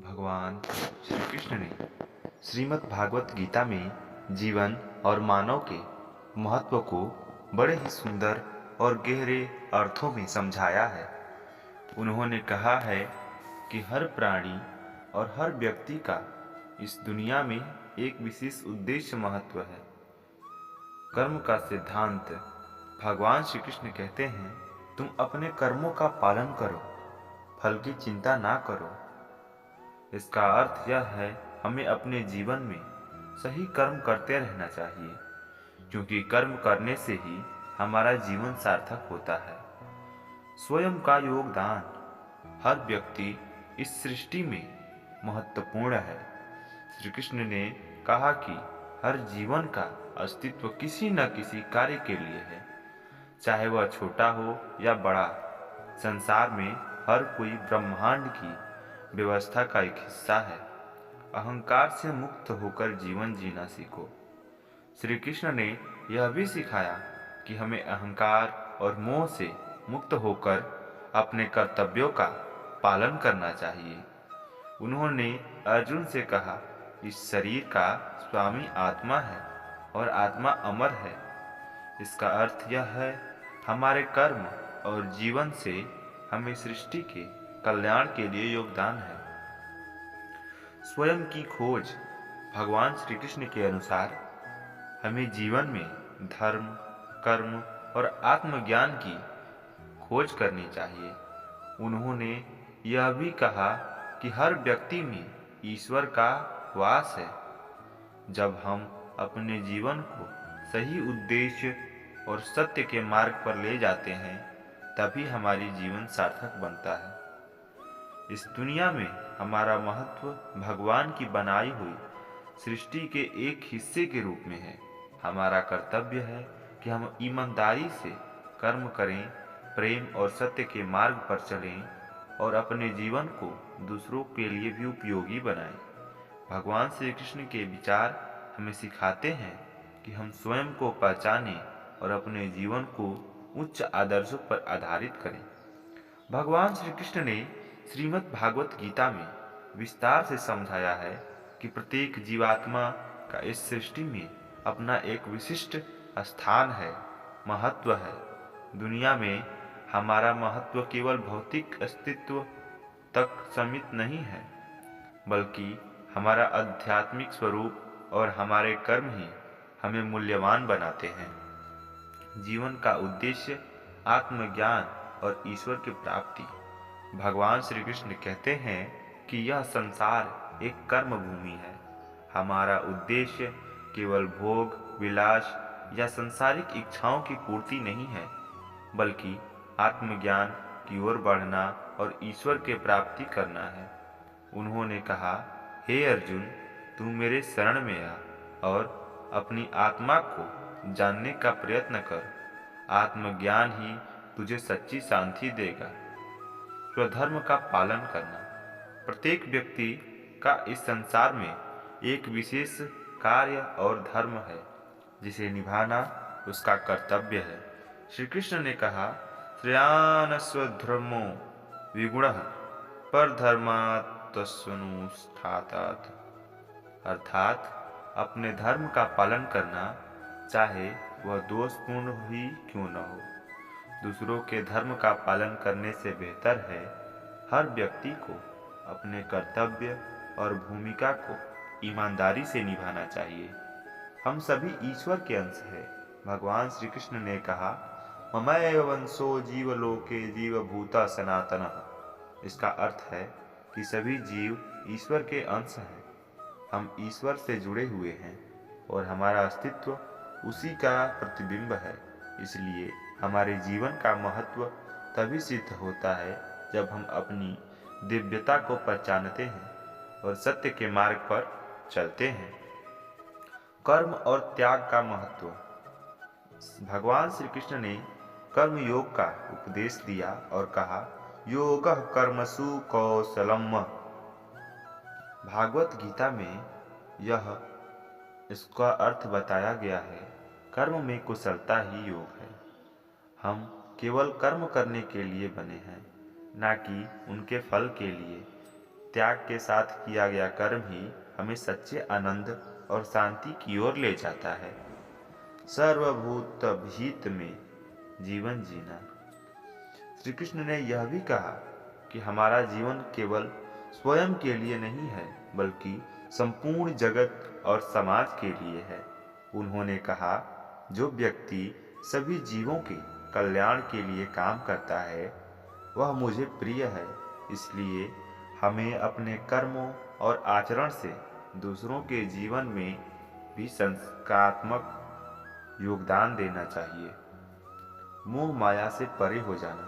भगवान श्री कृष्ण ने श्रीमद् भागवत गीता में जीवन और मानव के महत्व को बड़े ही सुंदर और गहरे अर्थों में समझाया है। उन्होंने कहा है कि हर प्राणी और हर व्यक्ति का इस दुनिया में एक विशेष उद्देश्य महत्व है। कर्म का सिद्धांत भगवान श्री कृष्ण कहते हैं, तुम अपने कर्मों का पालन करो, फल की चिंता ना करो। इसका अर्थ यह है, हमें अपने जीवन में सही कर्म करते रहना चाहिए, क्योंकि कर्म करने से ही हमारा जीवन सार्थक होता है। स्वयं का योगदान हर व्यक्ति इस सृष्टि में महत्वपूर्ण है। श्री कृष्ण ने कहा कि हर जीवन का अस्तित्व किसी न किसी कार्य के लिए है, चाहे वह छोटा हो या बड़ा। संसार में हर कोई ब्रह्मांड की व्यवस्था का एक हिस्सा है। अहंकार से मुक्त होकर जीवन जीना सीखो। श्री कृष्ण ने यह भी सिखाया कि हमें अहंकार और मोह से मुक्त होकर अपने कर्तव्यों का पालन करना चाहिए। उन्होंने अर्जुन से कहा, इस शरीर का स्वामी आत्मा है और आत्मा अमर है। इसका अर्थ यह है, हमारे कर्म और जीवन से हमें सृष्टि के कल्याण के लिए योगदान है। स्वयं की खोज भगवान श्री कृष्ण के अनुसार हमें जीवन में धर्म, कर्म और आत्मज्ञान की खोज करनी चाहिए। उन्होंने यह भी कहा कि हर व्यक्ति में ईश्वर का वास है। जब हम अपने जीवन को सही उद्देश्य और सत्य के मार्ग पर ले जाते हैं, तभी हमारी जीवन सार्थक बनता है। इस दुनिया में हमारा महत्व भगवान की बनाई हुई सृष्टि के एक हिस्से के रूप में है। हमारा कर्तव्य है कि हम ईमानदारी से कर्म करें, प्रेम और सत्य के मार्ग पर चलें और अपने जीवन को दूसरों के लिए भी उपयोगी बनाएं। भगवान श्री कृष्ण के विचार हमें सिखाते हैं कि हम स्वयं को पहचानें और अपने जीवन को उच्च आदर्शों पर आधारित करें। भगवान श्री कृष्ण ने श्रीमद् भागवत गीता में विस्तार से समझाया है कि प्रत्येक जीवात्मा का इस सृष्टि में अपना एक विशिष्ट स्थान है, महत्व है। दुनिया में हमारा महत्व केवल भौतिक अस्तित्व तक सीमित नहीं है, बल्कि हमारा आध्यात्मिक स्वरूप और हमारे कर्म ही हमें मूल्यवान बनाते हैं। जीवन का उद्देश्य आत्मज्ञान और ईश्वर की प्राप्ति। भगवान श्री कृष्ण कहते हैं कि यह संसार एक कर्म भूमि है। हमारा उद्देश्य केवल भोग, विलास या सांसारिक इच्छाओं की पूर्ति नहीं है, बल्कि आत्मज्ञान की ओर बढ़ना और ईश्वर के प्राप्ति करना है। उन्होंने कहा, हे अर्जुन, तू मेरे शरण में आ और अपनी आत्मा को जानने का प्रयत्न कर। आत्मज्ञान ही तुझे सच्ची शांति देगा। स्वधर्म का पालन करना। प्रत्येक व्यक्ति का इस संसार में एक विशेष कार्य और धर्म है, जिसे निभाना उसका कर्तव्य है। श्री कृष्ण ने कहा, श्रेयान् स्वधर्मो विगुणः परधर्मात् तस्वनुष्ठातात्। अर्थात अपने धर्म का पालन करना, चाहे वह दोषपूर्ण ही क्यों न हो। दूसरों के धर्म का पालन करने से बेहतर है हर व्यक्ति को अपने कर्तव्य और भूमिका को ईमानदारी से निभाना चाहिए। हम सभी ईश्वर के अंश हैं। भगवान श्री कृष्ण ने कहा, ममैव वंशो जीवलोके जीवभूता सनातनः। इसका अर्थ है कि सभी जीव ईश्वर के अंश हैं। हम ईश्वर से जुड़े हुए हैं और हमारा अस्तित्व उसी का प्रतिबिंब है। इसलिए हमारे जीवन का महत्व तभी सिद्ध होता है जब हम अपनी दिव्यता को पहचानते हैं और सत्य के मार्ग पर चलते हैं। कर्म और त्याग का महत्व। भगवान श्री कृष्ण ने कर्म योग का उपदेश दिया और कहा, योगः कर्मसु कौशलम्। भागवत गीता में इसका अर्थ बताया गया है, कर्म में कुशलता ही योग है। हम केवल कर्म करने के लिए बने हैं, ना कि उनके फल के लिए। त्याग के साथ किया गया कर्म ही हमें सच्चे आनंद और शांति की ओर ले जाता है। सर्वभूत हित में जीवन जीना। श्री कृष्ण ने यह भी कहा कि हमारा जीवन केवल स्वयं के लिए नहीं है, बल्कि संपूर्ण जगत और समाज के लिए है। उन्होंने कहा, जो व्यक्ति सभी जीवों के कल्याण के लिए काम करता है, वह मुझे प्रिय है। इसलिए हमें अपने कर्मों और आचरण से दूसरों के जीवन में भी संस्कारात्मक योगदान देना चाहिए। मोह माया से परे हो जाना।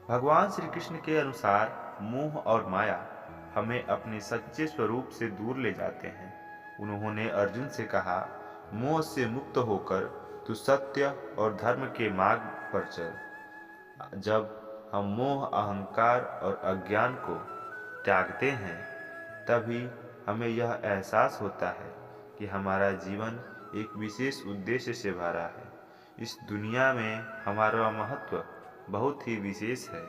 भगवान श्री कृष्ण के अनुसार मोह और माया हमें अपने सच्चे स्वरूप से दूर ले जाते हैं। उन्होंने अर्जुन से कहा, मोह से मुक्त होकर तू सत्य और धर्म के मार्ग पर चल। जब हम मोह, अहंकार और अज्ञान को त्यागते हैं, तभी हमें यह एहसास होता है कि हमारा जीवन एक विशेष उद्देश्य से भरा है। इस दुनिया में हमारा महत्व बहुत ही विशेष है।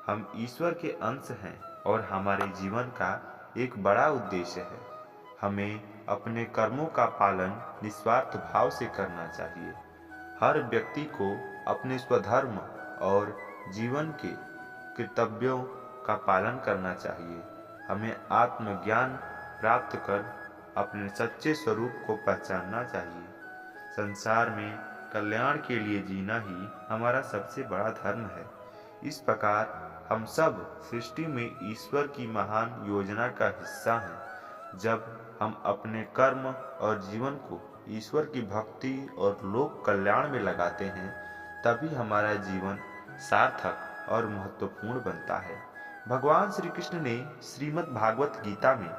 हम ईश्वर के अंश हैं और हमारे जीवन का एक बड़ा उद्देश्य है। हमें अपने कर्मों का पालन निस्वार्थ भाव से करना चाहिए। हर व्यक्ति को अपने स्वधर्म और जीवन के कर्तव्यों का पालन करना चाहिए। हमें आत्मज्ञान प्राप्त कर अपने सच्चे स्वरूप को पहचानना चाहिए। संसार में कल्याण के लिए जीना ही हमारा सबसे बड़ा धर्म है। इस प्रकार हम सब सृष्टि में ईश्वर की महान योजना का हिस्सा हैं। जब हम अपने कर्म और जीवन को ईश्वर की भक्ति और लोक कल्याण में लगाते हैं, तभी हमारा जीवन सार्थक और महत्वपूर्ण बनता है। भगवान श्री कृष्ण ने श्रीमद् भागवत गीता में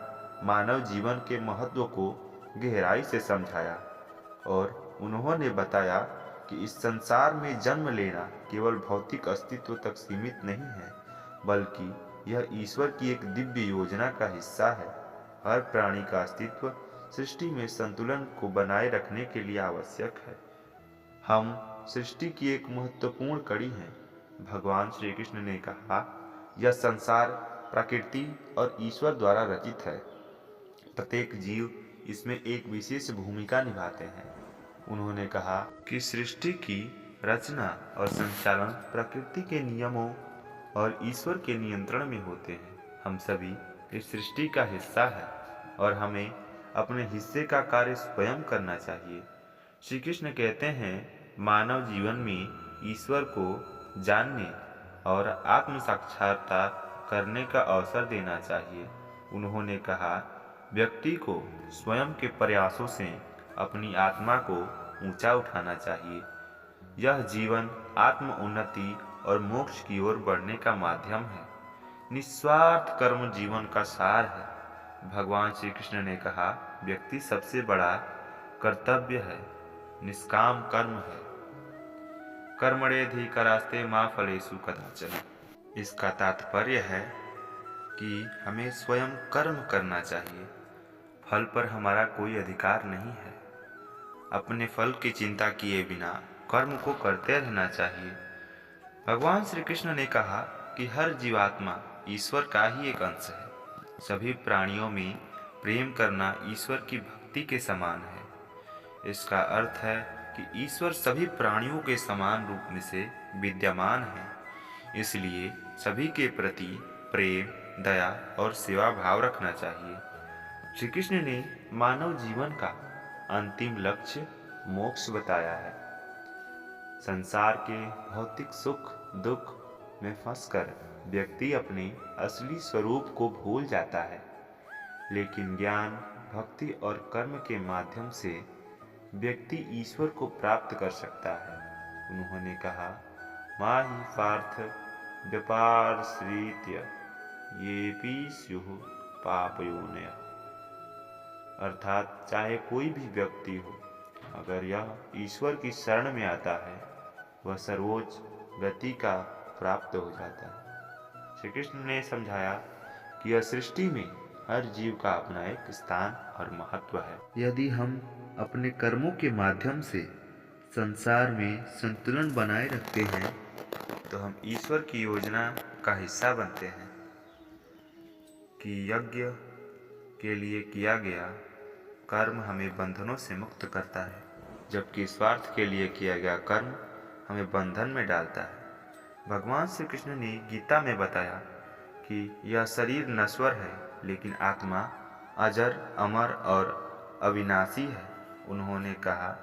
मानव जीवन के महत्व को गहराई से समझाया और उन्होंने बताया कि इस संसार में जन्म लेना केवल भौतिक अस्तित्व तक सीमित नहीं है, बल्कि यह ईश्वर की एक दिव्य योजना का हिस्सा है। हर प्राणी का अस्तित्व सृष्टि में संतुलन को बनाए रखने के लिए आवश्यक है। हम सृष्टि की एक महत्वपूर्ण कड़ी हैं। भगवान श्री कृष्ण ने कहा, यह संसार प्रकृति और ईश्वर द्वारा रचित है। प्रत्येक जीव इसमें एक विशेष भूमिका निभाते हैं। उन्होंने कहा कि सृष्टि की रचना और संचालन प्रकृति के नियमों और ईश्वर के नियंत्रण में होते हैं। हम सभी इस सृष्टि का हिस्सा है और हमें अपने हिस्से का कार्य स्वयं करना चाहिए। श्री कृष्ण कहते हैं, मानव जीवन में ईश्वर को जानने और आत्म साक्षात्कार करने का अवसर देना चाहिए। उन्होंने कहा, व्यक्ति को स्वयं के प्रयासों से अपनी आत्मा को ऊंचा उठाना चाहिए। यह जीवन आत्म उन्नति और मोक्ष की ओर बढ़ने का माध्यम है। निस्वार्थ कर्म जीवन का सार है। भगवान श्री कृष्ण ने कहा, व्यक्ति सबसे बड़ा कर्तव्य है, निष्काम कर्म है। कर्मण्येधिकारास्ते मा फलेषु कदाचन। इसका तात्पर्य है कि हमें स्वयं कर्म करना चाहिए। फल पर हमारा कोई अधिकार नहीं है। अपने फल की चिंता किए बिना कर्म को करते रहना चाहिए। भगवान श्री कृष्ण ने कहा कि हर जीवात्मा ईश्वर का ही एक अंश है। सभी प्राणियों में प्रेम करना ईश्वर की भक्ति के समान है। इसका अर्थ है कि ईश्वर सभी प्राणियों के समान रूप में से विद्यमान है। इसलिए सभी के प्रति प्रेम, दया और सेवा भाव रखना चाहिए। श्री कृष्ण ने मानव जीवन का अंतिम लक्ष्य मोक्ष बताया है। संसार के भौतिक सुख दुख में फंसकर व्यक्ति अपने असली स्वरूप को भूल जाता है, लेकिन ज्ञान, भक्ति और कर्म के माध्यम से व्यक्ति ईश्वर को प्राप्त कर सकता है। उन्होंने कहा, माहि पार्थ व्यापारश्रीत्य येऽपि स्युः पापयोनयः। अर्थात चाहे कोई भी व्यक्ति हो, अगर यह ईश्वर की शरण में आता है, वह सर्वोच्च गति का प्राप्त हो जाता है। श्री कृष्ण ने समझाया कि यह सृष्टि में हर जीव का अपना एक स्थान और महत्व है। यदि हम अपने कर्मों के माध्यम से संसार में संतुलन बनाए रखते हैं, तो हम ईश्वर की योजना का हिस्सा बनते हैं। कि यज्ञ के लिए किया गया कर्म हमें बंधनों से मुक्त करता है, जबकि स्वार्थ के लिए किया गया कर्म हमें बंधन में डालता है। भगवान श्री कृष्ण ने गीता में बताया कि यह शरीर नश्वर है, लेकिन आत्मा अजर, अमर और अविनाशी है। उन्होंने कहा,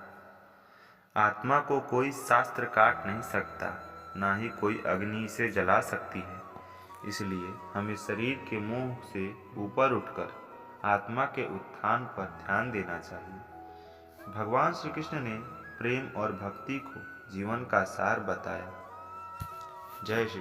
आत्मा को कोई शास्त्र काट नहीं सकता, ना ही कोई अग्नि इसे जला सकती है। इसलिए हमें शरीर के मोह से ऊपर उठकर आत्मा के उत्थान पर ध्यान देना चाहिए। भगवान श्री कृष्ण ने प्रेम और भक्ति को जीवन का सार बताया। जय श्री